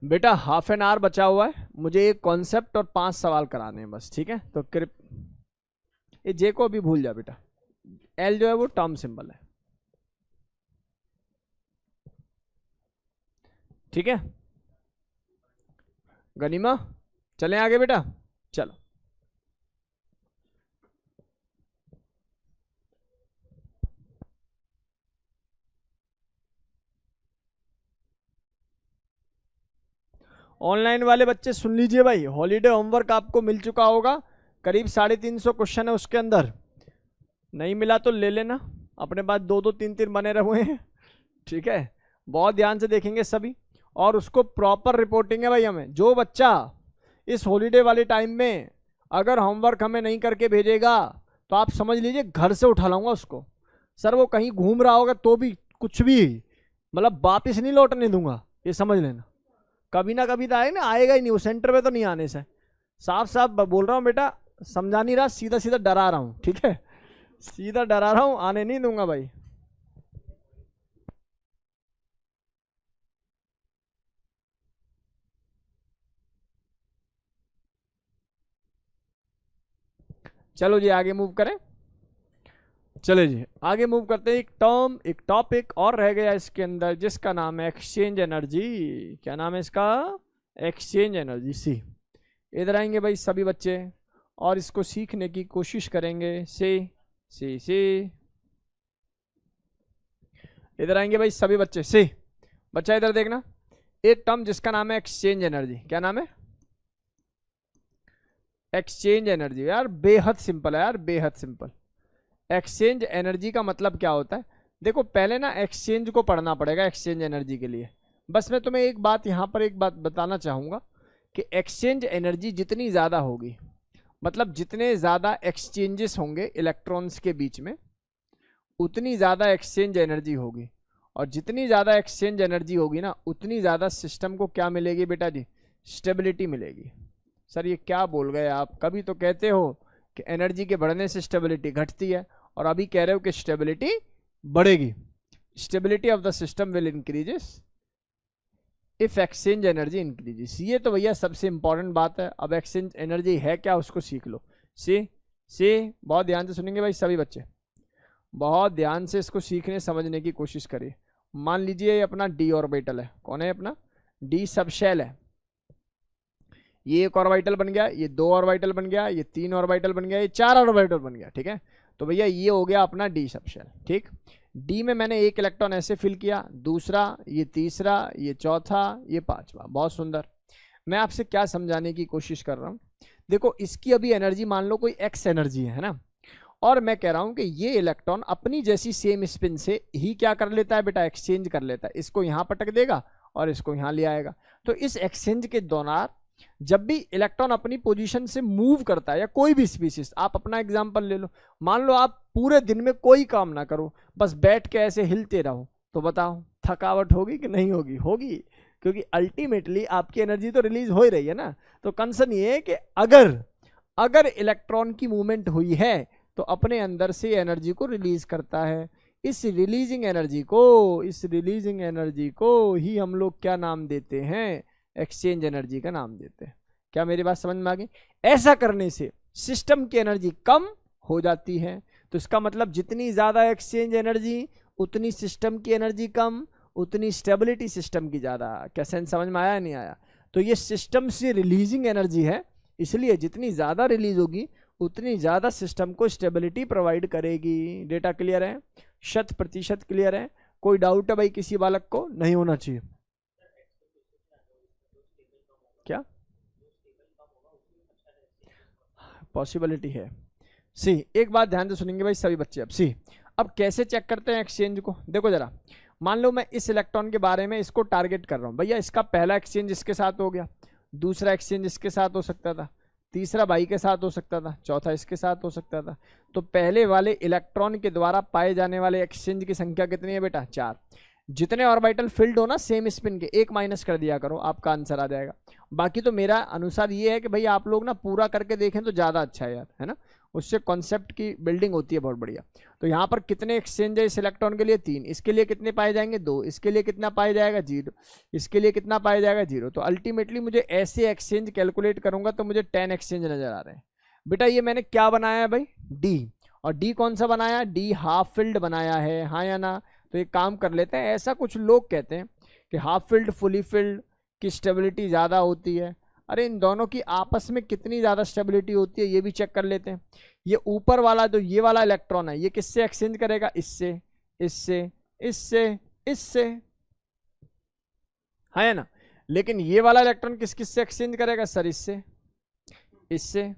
बेटा। हाफ एन आवर बचा हुआ है, मुझे एक कॉन्सेप्ट और 5 सवाल कराने हैं बस, ठीक है? तो ये जे को भी भूल जा बेटा, एल जो है वो टर्म सिंबल है, ठीक है? गनीमा, चलें आगे बेटा, चलो। ऑनलाइन वाले बच्चे सुन लीजिए भाई, हॉलीडे होमवर्क आपको मिल चुका होगा, करीब 350 क्वेश्चन है उसके अंदर, नहीं मिला तो ले लेना, अपने पास 2-2 3-3 बने रहे हैं, ठीक है। बहुत ध्यान से देखेंगे सभी, और उसको प्रॉपर रिपोर्टिंग है भाई। हमें जो बच्चा इस हॉलीडे वाले टाइम में अगर होमवर्क हमें नहीं करके भेजेगा तो आप समझ लीजिए घर से उठा लाऊंगा उसको। सर वो कहीं घूम रहा होगा तो भी कुछ भी, मतलब वापिस नहीं लौटने दूंगा, ये समझ लेना। कभी ना कभी तो आएगा ना, आएगा ही नहीं वो सेंटर पे, तो नहीं आने से। साफ साफ बोल रहा हूँ बेटा, समझा नहीं रहा, सीधा सीधा डरा रहा हूँ, ठीक है, सीधा डरा रहा हूँ, आने नहीं दूंगा भाई। चलो जी आगे मूव करें। चले जी आगे मूव करते हैं। एक टर्म, एक टॉपिक और रह गया इसके अंदर, जिसका नाम है एक्सचेंज एनर्जी। क्या नाम है इसका? Exchange energy. सी, इधर आएंगे भाई सभी बच्चे और इसको सीखने की कोशिश करेंगे। सी इधर आएंगे भाई सभी बच्चे। सी बच्चा इधर देखना, एक टर्म जिसका नाम है एक्सचेंज एनर्जी। क्या नाम है? Exchange energy. यार बेहद सिंपल है यार, बेहद सिंपल। एक्सचेंज एनर्जी का मतलब क्या होता है? देखो पहले ना एक्सचेंज को पढ़ना पड़ेगा एक्सचेंज एनर्जी के लिए। बस मैं तुम्हें एक बात यहाँ पर एक बात बताना चाहूँगा कि एक्सचेंज एनर्जी जितनी ज़्यादा होगी, मतलब जितने ज़्यादा एक्सचेंजेस होंगे इलेक्ट्रॉन्स के बीच में, उतनी ज़्यादा एक्सचेंज एनर्जी होगी। और जितनी ज़्यादा एक्सचेंज एनर्जी होगी ना, उतनी ज़्यादा सिस्टम को क्या मिलेगी बेटा जी? स्टेबिलिटी मिलेगी। सर ये क्या बोल गए आप? कभी तो कहते हो कि एनर्जी के बढ़ने से स्टेबिलिटी घटती है, और अभी कह रहे हो कि स्टेबिलिटी बढ़ेगी। Stability of the system will increases if exchange energy increases. ये तो भैया सबसे इंपॉर्टेंट बात है। अब एक्सचेंज एनर्जी है क्या, उसको सीख लो। सी बहुत ध्यान से सुनेंगे भाई सभी बच्चे, बहुत ध्यान से इसको सीखने समझने की कोशिश करिए। मान लीजिए ये अपना डी ऑर्बिटल है। कौन है अपना? डी सबशेल है। ये एक ऑर्बिटल बन गया, ये 2 ऑर्बिटल बन गया, ये 3 ऑर्बिटल बन गया, ये 4 ऑर्बिटल बन गया, ठीक है। तो भैया ये हो गया अपना डी सबशेल, ठीक। डी में मैंने एक इलेक्ट्रॉन ऐसे फिल किया, दूसरा, ये तीसरा, ये चौथा, ये पांचवा। बहुत सुंदर। मैं आपसे क्या समझाने की कोशिश कर रहा हूँ, देखो इसकी अभी एनर्जी मान लो कोई एक्स एनर्जी है ना, और मैं कह रहा हूं कि ये इलेक्ट्रॉन अपनी जैसी सेम स्पिन से ही क्या कर लेता है बेटा? एक्सचेंज कर लेता है। इसको यहां पटक देगा और इसको यहां ले आएगा। तो इस एक्सचेंज के दौरान जब भी इलेक्ट्रॉन अपनी पोजीशन से मूव करता है, या कोई भी स्पीसीज, आप अपना एग्जांपल ले लो, मान लो आप पूरे दिन में कोई काम ना करो, बस बैठ के ऐसे हिलते रहो, तो बताओ थकावट होगी कि नहीं होगी? होगी, क्योंकि अल्टीमेटली आपकी एनर्जी तो रिलीज हो ही रही है ना। तो कंसर्न ये है कि अगर इलेक्ट्रॉन की मूवमेंट हुई है तो अपने अंदर से एनर्जी को रिलीज करता है। इस रिलीजिंग एनर्जी को ही हम लोग क्या नाम देते हैं? एक्सचेंज एनर्जी का नाम देते हैं। क्या मेरी बात समझ में आ गई? ऐसा करने से सिस्टम की एनर्जी कम हो जाती है। तो इसका मतलब जितनी ज्यादा एक्सचेंज एनर्जी, उतनी सिस्टम की एनर्जी कम, उतनी स्टेबिलिटी सिस्टम की ज्यादा। क्या सेंस समझ में आया नहीं आया? तो ये सिस्टम से रिलीजिंग एनर्जी है, इसलिए जितनी ज्यादा रिलीज होगी उतनी ज़्यादा सिस्टम को स्टेबिलिटी प्रोवाइड करेगी। डेटा क्लियर है? 100% क्लियर है? कोई डाउट है भाई किसी बालक को? नहीं होना चाहिए। क्या पॉसिबिलिटी है? सी, एक बात ध्यान से सुनेंगे भाई सभी बच्चे। अब कैसे चेक करते हैं एक्सचेंज को? देखो जरा, मान लो मैं इस इलेक्ट्रॉन के बारे में इसको टारगेट कर रहा हूं। भैया इसका पहला एक्सचेंज इसके साथ हो गया, दूसरा एक्सचेंज इसके साथ हो सकता था, तीसरा भाई के साथ हो सकता था, चौथा इसके साथ हो सकता था। तो पहले वाले इलेक्ट्रॉन के द्वारा पाए जाने वाले एक्सचेंज की संख्या कितनी है बेटा? 4। जितने ऑर्बिटल फिल्ड हो ना सेम स्पिन के, एक माइनस कर दिया करो, आपका आंसर आ जाएगा। बाकी तो मेरा अनुसार ये है कि भाई आप लोग ना पूरा करके देखें तो ज़्यादा अच्छा है यार, है ना, उससे कॉन्सेप्ट की बिल्डिंग होती है बहुत बढ़िया। तो यहाँ पर कितने एक्सचेंज है इस इलेक्ट्रॉन के लिए? 3। इसके लिए कितने पाए जाएंगे? 2। इसके लिए कितना पाया जाएगा? 0। इसके लिए कितना पाया जाएगा? 0। तो अल्टीमेटली मुझे ऐसे एक्सचेंज कैलकुलेट करूंगा तो मुझे 10 एक्सचेंज नजर आ रहे हैं। बेटा ये मैंने क्या बनाया है भाई? डी। और डी कौन सा बनाया? डी हाफ फिल्ड बनाया है, हाँ या ना? तो एक काम कर लेते हैं, ऐसा कुछ लोग कहते हैं कि हाफ फिल्ड फुली फिल्ड की स्टेबिलिटी ज़्यादा होती है। अरे इन दोनों की आपस में कितनी ज़्यादा स्टेबिलिटी होती है ये भी चेक कर लेते हैं। ये ऊपर वाला जो ये वाला इलेक्ट्रॉन है, ये किससे एक्सचेंज करेगा? इससे, इससे, इससे, इससे, है ना। लेकिन ये वाला इलेक्ट्रॉन किस किस से एक्सचेंज करेगा? सर इससे, इससे,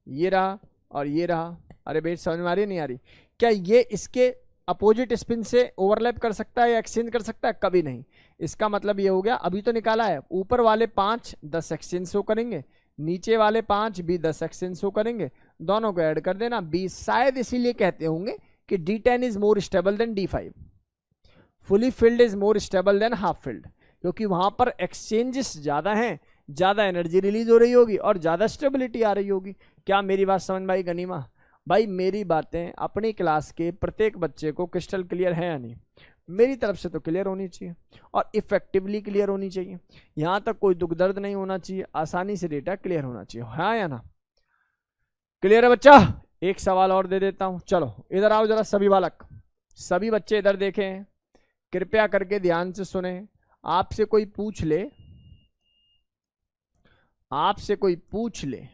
ये रहा और ये रहा। अरे बेट समझ में आ रही नहीं आ रही? क्या ये इसके अपोजिट स्पिन से ओवरलैप कर सकता है या एक्सचेंज कर सकता है? कभी नहीं। इसका मतलब ये हो गया, अभी तो निकाला है, ऊपर वाले 5 10 एक्सचेंज शो करेंगे, नीचे वाले 5 भी 10 एक्सचेंज शो करेंगे, दोनों को ऐड कर देना 20। शायद इसीलिए कहते होंगे कि D10 is more stable then D5, fully filled is more stable than half filled, क्योंकि वहां पर एक्सचेंजेस ज्यादा हैं, ज्यादा एनर्जी रिलीज हो रही होगी और ज्यादा स्टेबिलिटी आ रही होगी। क्या मेरी बात समझ में आई गनीमा? भाई मेरी बातें अपनी क्लास के प्रत्येक बच्चे को क्रिस्टल क्लियर है या नहीं? मेरी तरफ से तो क्लियर होनी चाहिए और इफेक्टिवली क्लियर होनी चाहिए। यहां तक कोई दुख दर्द नहीं होना चाहिए, आसानी से डेटा क्लियर होना चाहिए, हाँ या ना? क्लियर है बच्चा? एक सवाल और दे देता हूं, चलो इधर आओ जरा सभी बालक, सभी बच्चे इधर देखें, कृपया करके ध्यान से सुने। आपसे कोई पूछ ले, आपसे कोई पूछ ले,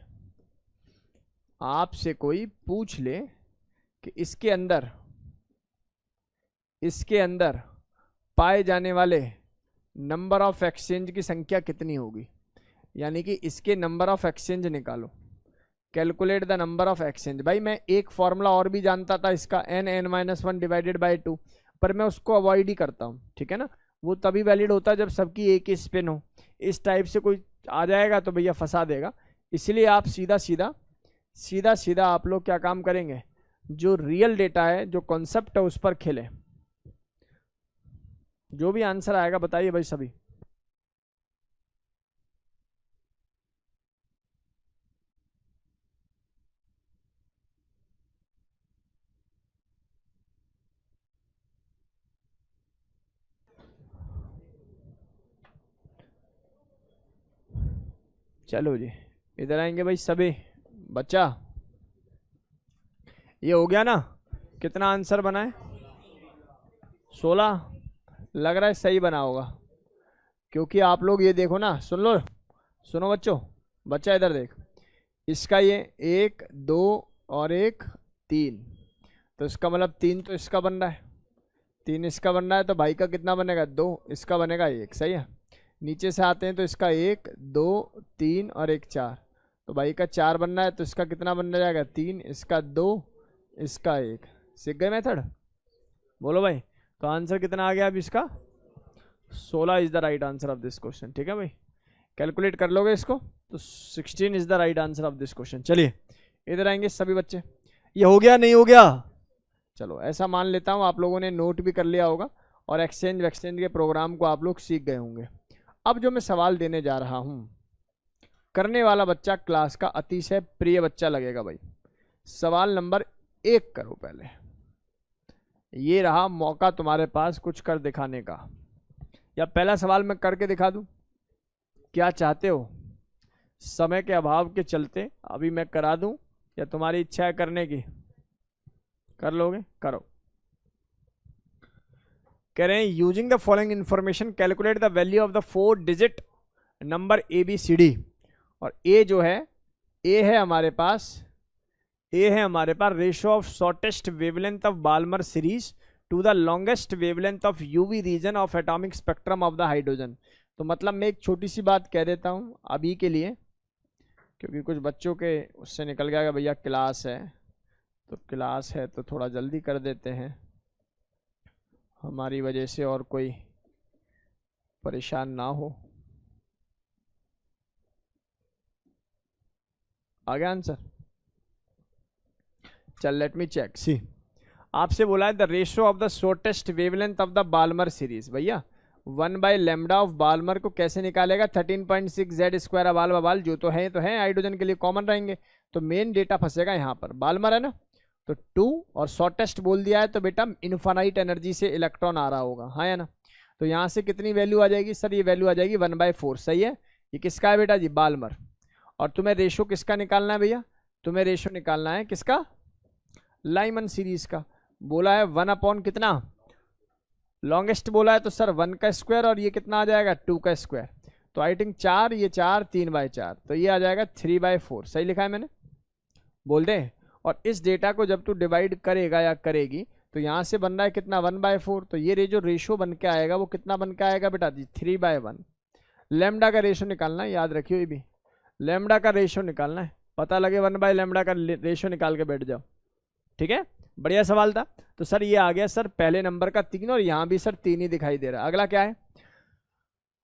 आपसे कोई पूछ ले कि इसके अंदर पाए जाने वाले नंबर ऑफ एक्सचेंज की संख्या कितनी होगी, यानी कि इसके नंबर ऑफ एक्सचेंज निकालो, calculate the number of exchange. भाई मैं एक फॉर्मूला और भी जानता था इसका, n(n-1) डिवाइडेड बाय 2, पर मैं उसको अवॉइड ही करता हूँ, ठीक है ना? वो तभी वैलिड होता है जब सबकी एक ही स्पिन हो। इस टाइप से कोई आ जाएगा तो भैया फंसा देगा, इसलिए आप सीधा सीधा आप लोग क्या काम करेंगे, जो रियल डेटा है, जो कॉन्सेप्ट है, उस पर खेलें। जो भी आंसर आएगा बताइए भाई सभी। चलो जी इधर आएंगे भाई सभी बच्चा, ये हो गया ना? कितना आंसर बना है? 16। लग रहा है सही बना होगा, क्योंकि आप लोग ये देखो ना, सुन लो, सुनो बच्चों, बच्चा इधर देख, इसका ये 1 2 और 1 3, तो इसका मतलब 3 तो इसका बन रहा है, 3 इसका बन रहा है, तो भाई का कितना बनेगा? 2, इसका बनेगा 1, सही है। नीचे से आते हैं तो इसका 1 2 3 और 1 4, तो भाई का 4 बनना है, तो इसका कितना बनने जाएगा? 3, इसका 2, इसका 1। सीख गए मेथड? बोलो भाई, तो आंसर कितना आ गया अब इसका? 16 is the right answer of this question, ठीक है भाई? कैलकुलेट कर लोगे इसको तो 16 is the right answer of this question. चलिए इधर आएंगे सभी बच्चे, ये हो गया नहीं हो गया? चलो ऐसा मान लेता हूँ आप लोगों ने नोट भी कर लिया होगा और एक्सचेंज के प्रोग्राम को आप लोग सीख गए होंगे। अब जो मैं सवाल देने जा रहा हूं, करने वाला बच्चा क्लास का अतिशय प्रिय बच्चा लगेगा भाई। सवाल नंबर 1 करो पहले, ये रहा मौका तुम्हारे पास कुछ कर दिखाने का। या पहला सवाल मैं करके दिखा दूं? क्या चाहते हो? समय के अभाव के चलते अभी मैं करा दूं या तुम्हारी इच्छा है करने की? कर लोगे? करो। कह रहे हैं using the following information calculate the value of the 4 digit number ABCD। और ए जो है, ए है हमारे पास ratio of shortest wavelength of Balmer series to the longest wavelength of UV region of atomic spectrum of the hydrogen. तो मतलब मैं एक छोटी सी बात कह देता हूं अभी के लिए, क्योंकि कुछ बच्चों के उससे निकल गया भैया क्लास है, तो क्लास है तो थोड़ा जल्दी कर देते हैं, हमारी वजह से और कोई परेशान ना हो। आ गया आंसर? चल लेट मी चेक। सी आपसे बोला है the ratio of the shortest wavelength of the Balmer series. भैया 1/λ ऑफ बाल्मर को कैसे निकालेगा? 13.6 Z² अबाल बबाल, जो तो है हाइड्रोजन के लिए कॉमन रहेंगे, तो मेन डेटा फंसेगा यहाँ पर, बाल्मर है ना, तो 2 और शॉर्टेस्ट बोल दिया है तो बेटा इन्फानाइट एनर्जी से इलेक्ट्रॉन आ रहा होगा, हाँ या ना? तो यहाँ से कितनी वैल्यू आ जाएगी सर? ये वैल्यू आ जाएगी 1/4, सही है। ये किसका है बेटा जी? बाल्मर। और तुम्हें रेशो किसका निकालना है भैया? तुम्हें रेशो निकालना है किसका? लाइमन सीरीज का। बोला है 1 कितना? लॉन्गेस्ट बोला है तो सर 1 का स्क्वायर, और ये कितना आ जाएगा? 2 का स्क्वायर, तो आई थिंक 4, ये 4, 3/4, तो ये आ जाएगा 3/4। सही लिखा है मैंने? बोल दे। और इस डेटा को जब तू डिवाइड करेगा या करेगी तो यहाँ से बन रहा है कितना? 1/4, तो ये जो रेशो बन के आएगा वो कितना बन के आएगा बेटा जी? 3/1। लैम्डा का रेशो निकालना है, याद रखियो, ये भी लैम्डा का रेशो निकालना है, पता लगे 1/λ का रेशो निकाल के बैठ जाओ, ठीक है? बढ़िया सवाल था। तो सर ये आ गया सर पहले नंबर का 3 और यहाँ भी सर 3 ही दिखाई दे रहा है। अगला क्या है?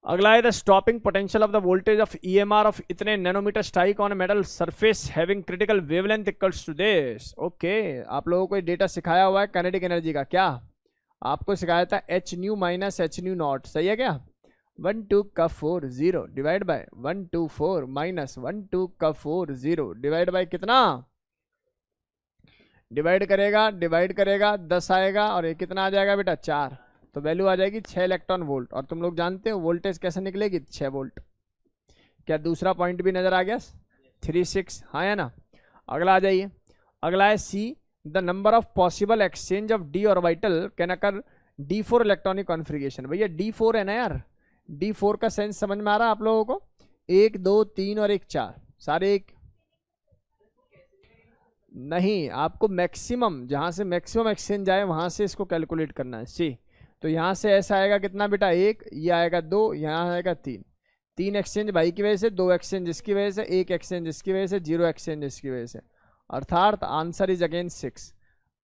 अगला है the stopping potential of the voltage of EMR of इतने nanometre strike on metal surface having critical wavelength equals to this. Okay, आप लोगों को डेटा सिखाया हुआ है काइनेटिक एनर्जी का। क्या आपको सिखाया था? H new minus H new not, सही है क्या? 1 2 का 4 0 डिवाइड बाय 1 2 4 माइनस 1 2 का 4 0 डिवाइड बाय कितना? डिवाइड करेगा 10 आएगा और ये कितना आ जाएगा बेटा? 4। तो वैल्यू आ जाएगी 6 इलेक्ट्रॉन वोल्ट। और तुम लोग जानते हो वोल्टेज कैसे निकलेगी? 6 वोल्ट। क्या दूसरा पॉइंट भी नजर आ गया? 3 6, हाँ है ना। अगला आ जाइए, अगला है see the number of possible exchange of D orbital can occur d4 electronic configuration. भैया d4 है ना यार, d4 का सेंस समझ में आ रहा है आप लोगों को? 1 2 3 और 1 4 सारे एक नहीं, आपको मैक्सिमम जहां से मैक्सिमम एक्सचेंज आए वहां से इसको कैलकुलेट करना है। सी तो यहाँ से ऐसा आएगा कितना बेटा? 1, ये आएगा 2, यहाँ आएगा 3। 3 एक्सचेंज भाई की वजह से, 2 एक्सचेंज इसकी वजह से, 1 एक्सचेंज इसकी वजह से, 0 एक्सचेंज इसकी वजह से, अर्थात आंसर इज अगेन 6।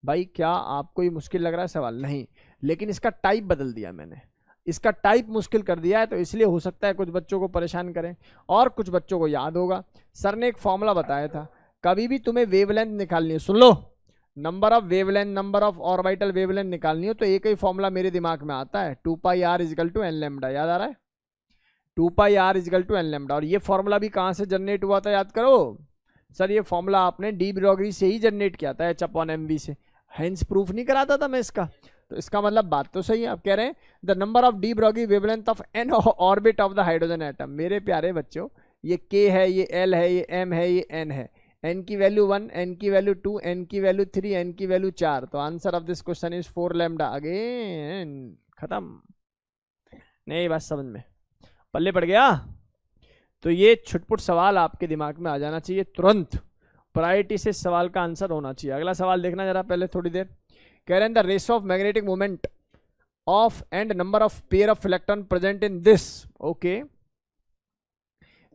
भाई क्या आपको ये मुश्किल लग रहा है सवाल? नहीं, लेकिन इसका टाइप बदल दिया मैंने, इसका टाइप मुश्किल कर दिया है, तो इसलिए हो सकता है कुछ बच्चों को परेशान करें और कुछ बच्चों को याद होगा। सर ने एक फॉर्मूला बताया था, कभी भी तुम्हें वेवलेंथ निकालनी है, सुन लो, number of wavelength, number of orbital wavelength निकालनी हो तो एक ही फॉर्मूला मेरे दिमाग में आता है, 2 pi r is equal to n lambda. याद आ रहा है? 2 pi r is equal to n lambda. और ये फॉर्मूला भी कहाँ से जनरेट हुआ था याद करो? सर ये फॉर्मूला आपने डी ब्रोगली से ही जनरेट किया था, H/mv से। हेंस प्रूफ नहीं कराता था मैं इसका। तो इसका मतलब बात तो सही है। आप कह रहे हैं the number of de Broglie wavelength of N orbit of the hydrogen atom. मेरे प्यारे बच्चों, ये k है, ये l है, ये m है, ये n है। n की वैल्यू 1, n की वैल्यू 2, n की वैल्यू 3, n की वैल्यू 4। तो answer of this question is 4 lambda. Again खत्म। नहीं बात समझ में पल्ले पड़ गया? तो ये छुटपुट सवाल आपके दिमाग में आ जाना चाहिए तुरंत, प्रायोरिटी से सवाल का आंसर होना चाहिए। अगला सवाल देखना जरा पहले थोड़ी देर। कह रहे हैं the ratio of magnetic moment of and number of pair of electron present in this. Okay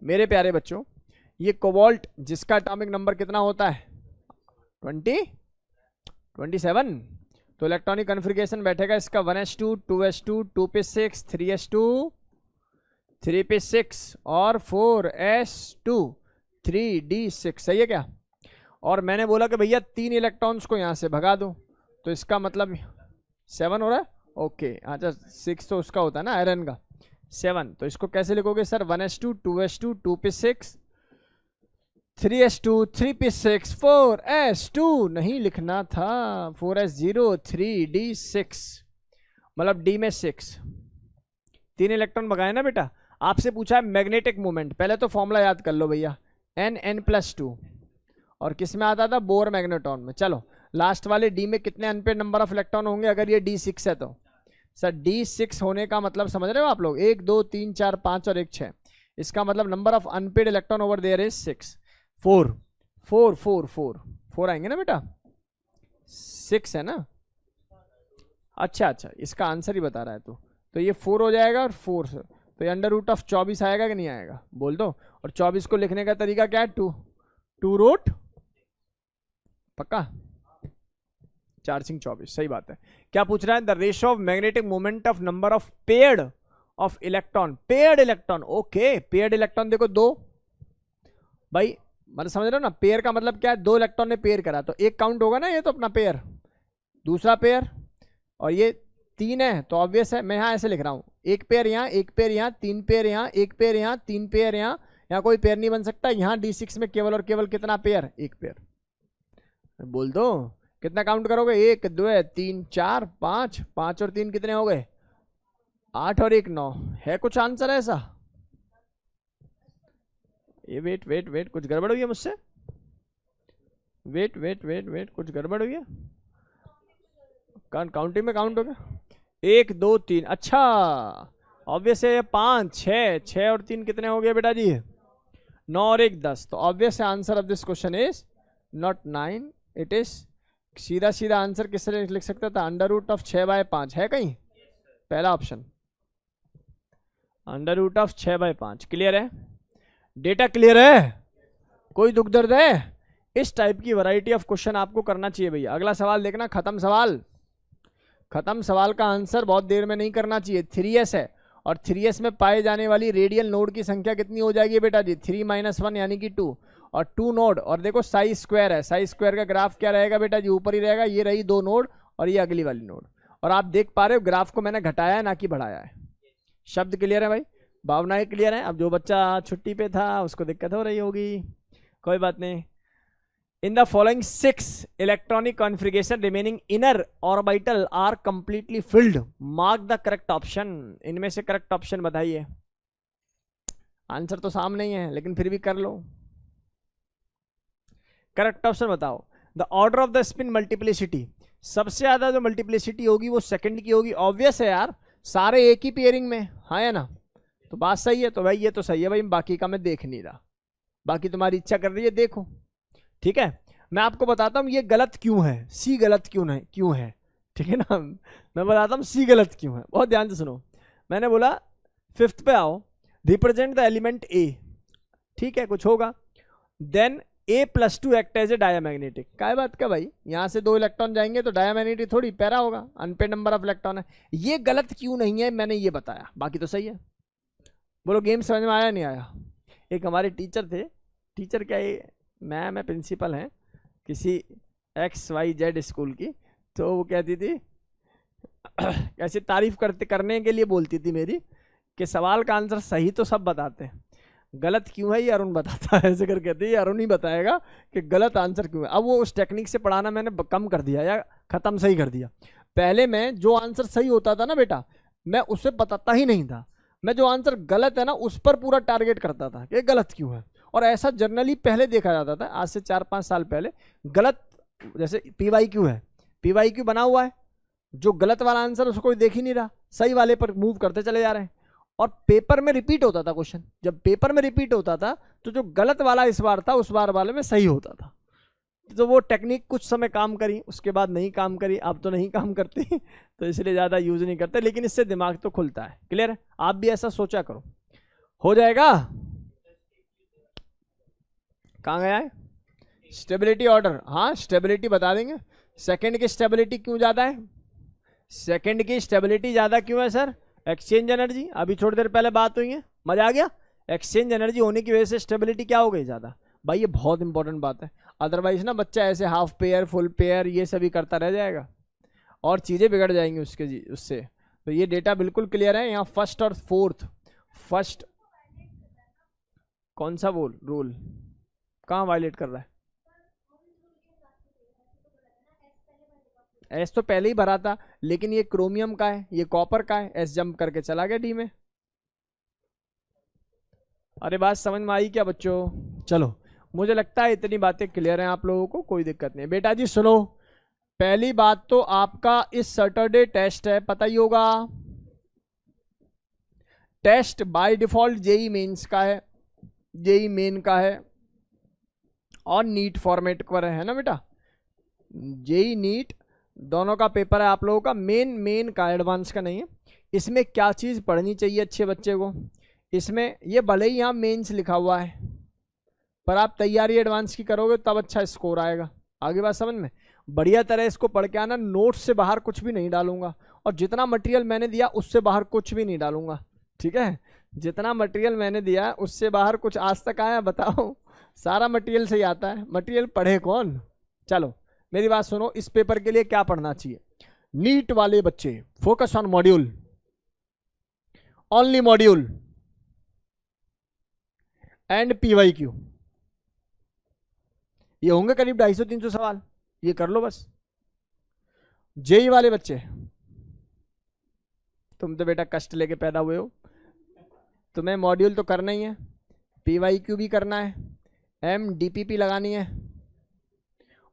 मेरे प्यारे बच्चों, ये कोबाल्ट जिसका एटॉमिक नंबर कितना होता है? 27। तो इलेक्ट्रॉनिक कॉन्फ़िगरेशन बैठेगा इसका 1s2 2s2 2p6 3s2 3p6 और 4s2 3d6। सही है क्या? और मैंने बोला कि भैया 3 इलेक्ट्रॉन्स को यहां से भगा दो, तो इसका मतलब 7 हो रहा है। ओके अच्छा, 6 तो उसका होता है ना आयरन का, 7। तो इसको कैसे लिखोगे sir? 1s2 2s2 2p6 3s2 3p6 4s2 नहीं लिखना था, 4s0 3d6 मतलब d में 6। 3 इलेक्ट्रॉन भगाए ना बेटा। आपसे पूछा है मैग्नेटिक मोमेंट, पहले तो फॉर्मूला याद कर लो भैया, n+2 और किस में आता था? बोर मैग्नेट्रॉन में। चलो लास्ट वाले d में कितने अनपेड नंबर ऑफ इलेक्ट्रॉन होंगे अगर ये d6 है? तो सर d6 होने का मतलब समझ रहे हो आप लोग? 1 2 3 4 5 और 1 6। इसका मतलब number of unpaired electron over there is 6। 4 आएंगे ना बेटा? 6 है ना? अच्छा इसका आंसर ही बता रहा है। तो ये 4 हो जाएगा और 4 से तो ये अंडर रूट ऑफ 24 आएगा कि नहीं आएगा? बोल दो। और 24 को लिखने का तरीका क्या है? 2 रूट पक्का 4 सिंह 24। सही बात है। क्या पूछ रहा है? The ratio of magnetic moment of number of paired of electron. Paired electron, okay paired electron देखो 2 भाई, मतलब समझ रहे हो ना? पेयर का मतलब क्या है? 2 इलेक्ट्रॉन ने पेयर करा तो एक काउंट होगा ना, ये तो अपना पेयर, दूसरा पेयर, और ये 3 है तो ऑब्वियस है। मैं यहाँ ऐसे लिख रहा हूँ, एक पेयर यहाँ, एक पेयर यहाँ, 3 पेयर यहाँ, एक पेयर यहाँ, 3 पेयर यहाँ। यहाँ कोई पेयर नहीं बन सकता। यहाँ d6 में केवल और केवल कितना पेयर? एक पेयर। बोल दो कितना काउंट करोगे? 1 2 3 4 5, 5 और 3 कितने हो गए? 8 और 1 9। है कुछ आंसर ऐसा? ये वेट कुछ गड़बड़ हुई है मुझसे? वेट कुछ गड़बड़ हुई है? काउंटिंग में काउंट हो गया? 1 2 3। अच्छा ऑब्वियस है 5 6 और 3 कितने हो गए बेटा जी? 9 और 1 10। तो ऑब्वियस है answer of this question is not 9, it is सीधा आंसर किससे लिख सकता था? अंडर रूट ऑफ 6/5 है कहीं? पहला option under root of 6/5। Clear है? डेटा क्लियर है? कोई दुख दर्द है? इस टाइप की वैरायटी ऑफ क्वेश्चन आपको करना चाहिए भैया। अगला सवाल देखना, खत्म सवाल। खत्म सवाल का आंसर बहुत देर में नहीं करना चाहिए। 3s है और 3s में पाए जाने वाली रेडियल नोड की संख्या कितनी हो जाएगी बेटा जी? 3 - 1 यानी कि 2 और 2 नोड। और देखो साई स्क्वायर है, साई स्क्वायर का ग्राफ क्या रहेगा बेटा जी? ऊपर ही रहेगा। ये रही 2 नोड और ये अगली वाली नोड। और आप देख पा रहे हो ग्राफ को मैंने घटाया है ना कि बढ़ाया है। शब्द क्लियर है भाई? भावनाएं क्लियर है? अब जो बच्चा छुट्टी पे था उसको दिक्कत हो रही होगी, कोई बात नहीं। In the following 6 electronic configuration remaining inner orbital are completely filled. Mark the correct option. इनमें से करेक्ट ऑप्शन बताइए। आंसर तो सामने ही है लेकिन फिर भी कर लो। करेक्ट ऑप्शन बताओ। The order of the spin multiplicity, सबसे ज्यादा जो मल्टीप्लिसिटी होगी वो सेकंड की होगी। ऑब्वियस है यार, सारे एक ही पेयरिंग में, हाँ है ना? तो बात सही है। तो भाई ये तो सही है भाई, बाकी का मैं देख नहीं रहा, बाकी तुम्हारी इच्छा कर रही है देखो, ठीक है। मैं आपको बताता हूं ये गलत क्यों है, सी गलत क्यों है, ठीक है ना? मैं बताता हूं सी गलत क्यों है, बहुत ध्यान से सुनो। मैंने बोला 5th पे आओ, रिप्रेजेंट द एलिमेंट ए, ठीक है, कुछ होगा। Then A+2 act as a diamagnetic. क्या बात का भाई, यहां से 2 इलेक्ट्रॉन जाएंगे तो डायामैग्नेटिक थोड़ी, पैरा होगा, अनपेड नंबर ऑफ इलेक्ट्रॉन है। ये गलत क्यों नहीं है मैंने ये बताया, बाकी तो सही है। बोलो गेम समझ में आया नहीं आया? एक हमारे टीचर थे, टीचर क्या है, मैम है, प्रिंसिपल हैं किसी XYZ स्कूल की, तो वो कहती थी ऐसे तारीफ करने के लिए बोलती थी मेरी कि सवाल का आंसर सही तो सब बताते हैं, गलत क्यों है ये अरुण बताता है। ऐसे कर कहते हैं अरुण ही बताएगा कि गलत आंसर क्यों है। अब वो उस टेक्निक से पढ़ाना मैंने कम कर दिया या खत्म सही कर दिया। पहले मैं जो आंसर सही होता था ना बेटा, मैं उसे बताता ही नहीं था, मैं जो आंसर गलत है ना उस पर पूरा टारगेट करता था कि गलत क्यों है। और ऐसा जनरली पहले देखा जाता था, आज से 4-5 साल पहले। गलत जैसे PYQ है, PYQ बना हुआ है, जो गलत वाला आंसर उसको कोई देख ही नहीं रहा, सही वाले पर मूव करते चले जा रहे हैं। और पेपर में रिपीट होता था क्वेश्चन, जब पेपर में रिपीट होता था तो जो गलत वाला इस बार था उस बार वाले में सही होता था। तो वो टेक्निक कुछ समय काम करी, उसके बाद नहीं काम करी, अब तो नहीं काम करती तो इसलिए ज़्यादा यूज नहीं करते, लेकिन इससे दिमाग तो खुलता है। क्लियर है? आप भी ऐसा सोचा करो, हो जाएगा। कहाँ गया है स्टेबिलिटी ऑर्डर? हाँ स्टेबिलिटी बता देंगे। सेकंड की स्टेबिलिटी क्यों ज़्यादा है? सेकंड की स्टेबिलिटी ज़्यादा क्यों है सर? एक्सचेंज एनर्जी, अभी थोड़ी देर पहले बात हुई है, मजा आ गया। एक्सचेंज एनर्जी होने की वजह से स्टेबिलिटी क्या हो गई ज़्यादा। भाई ये बहुत इंपॉर्टेंट बात है, अदरवाइज ना बच्चा ऐसे हाफ पेयर फुल पेयर ये सभी करता रह जाएगा और चीज़ें बिगड़ जाएंगी उससे। तो ये डेटा बिल्कुल क्लियर है। यहाँ फर्स्ट और फोर्थ, फर्स्ट कौन सा वो रूल कहाँ वायलेट कर रहा है? एस तो पहले ही भरा था, लेकिन ये क्रोमियम का है, ये कॉपर का है, एस जंप करके चला गया डी में। अरे बात समझ में आई क्या बच्चों? चलो मुझे लगता है इतनी बातें क्लियर हैं आप लोगों को, कोई दिक्कत नहीं। बेटा जी सुनो, पहली बात तो आपका इस सैटरडे टेस्ट है, पता ही होगा। Test by default JEE mains का है, जेई मेन का है और नीट फॉर्मेट पर है ना बेटा? जेई नीट दोनों का पेपर है आप लोगों का, मेन का, एडवांस का नहीं है। इसमें क्या चीज़ पढ़नी चाहिए अच्छे बच्चे को? इसमें ये भले ही यहाँ मेंस लिखा हुआ है, पर आप तैयारी एडवांस की करोगे तब अच्छा स्कोर आएगा। आगे बात समझ में? बढ़िया तरह इसको पढ़ के आना, नोट्स से बाहर कुछ भी नहीं डालूंगा और जितना मटेरियल मैंने दिया उससे बाहर कुछ भी नहीं डालूंगा, ठीक है? जितना मटेरियल मैंने दिया उससे बाहर कुछ आज तक आया बताओ? सारा मटेरियल से ही आता है, मटेरियल पढ़े कौन? चलो मेरी बात सुनो, इस पेपर के लिए क्या पढ़ना चाहिए? नीट वाले बच्चे focus on module, only module and PYQ। ये होंगे करीब 250-300 सवाल, ये कर लो बस। जेई वाले बच्चे, तुम तो बेटा कष्ट लेके पैदा हुए हो, तुम्हें मॉड्यूल तो करना ही है, PYQ भी करना है, MDPP लगानी है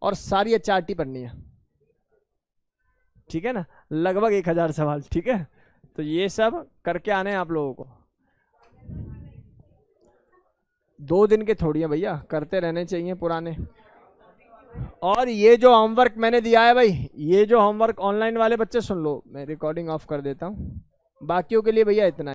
और सारी HRT पढ़नी है, ठीक है ना? लगभग 1000 सवाल, ठीक है? तो ये सब करके आने हैं आप लोगों को। 2 दिन के थोड़ी है भैया, करते रहने चाहिए पुराने। और ये जो होमवर्क मैंने दिया है भाई, ये जो होमवर्क ऑनलाइन वाले बच्चे सुन लो, मैं रिकॉर्डिंग ऑफ कर देता हूँ, बाकियों के लिए भैया इतना है।